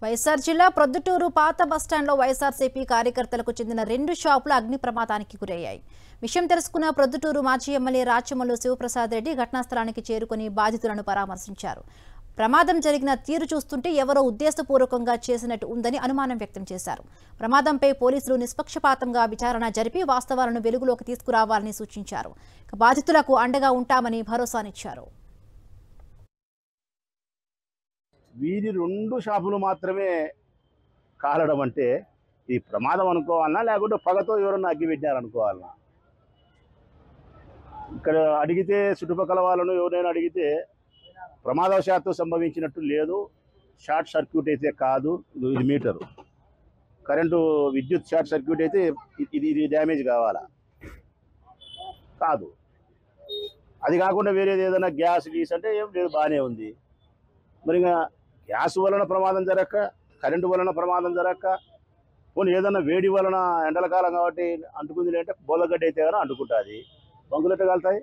వైఎస్ఆర్ జిల్లా ప్రొద్దుటూరు పాత బస్టాండ్లో వైఎస్ఆర్సీపీ కార్యకర్తలకు చెందిన 2 షాపులు అగ్ని ప్రమాదానికి గురయ్యాయి. విషయం తెలుసుకున్న ప్రొద్దుటూరు మాజీ ఎమ్మెల్యే రాచమల్లు శివప్రసాద్ రెడ్డి ఘటనా స్థలానికి చేరుకుని బాధితులను పరామర్శించారు. ప్రమాదం జరిగిన తీరు చూస్తుంటే ఎవరో ఉద్దేశపూర్వకంగా చేసినట్టు ఉందని అనుమానం వ్యక్తం చేశారు. ప్రమాదంపై పోలీసులు నిష్పక్షపాతంగా విచారణ జరిపి వాస్తవాలను వెలుగులోకి తీసుకురావాలని సూచించారు. బాధితులకు అండగా ఉంటామని భరోసానిచ్చారు. వీధి 2 షాపులు మాత్రమే కాలడం అంటే ఈ ప్రమాదం అనుకోవాలన్నా లేకుంటే పగతో ఎవరన్నా అగ్గి పెట్టారనుకోవాలన్నా? ఇక్కడ అడిగితే చుట్టుపక్కల వాళ్ళను ఎవరైనా అడిగితే ప్రమాదవశాత్తు సంభవించినట్టు లేదు, షార్ట్ సర్క్యూట్ అయితే కాదు, ఇది మీటరు కరెంటు విద్యుత్ షార్ట్ సర్క్యూట్ అయితే ఇది డ్యామేజ్ కావాలా కాదు. అది కాకుండా వేరేది ఏదైనా గ్యాస్ గీస్ అంటే ఏం లేదు, బాగానే ఉంది. మరి ఇంకా గ్యాస్ వలన ప్రమాదం జరగక, కరెంటు వలన ప్రమాదం జరగక, పోనీ ఏదన్నా వేడి వలన ఎండల కాలం కాబట్టి అంటుకుంది అంటే బోలగడ్డ అయితే కానీ అంటుకుంటుంది, బంకులెట్ట కాలుతాయి.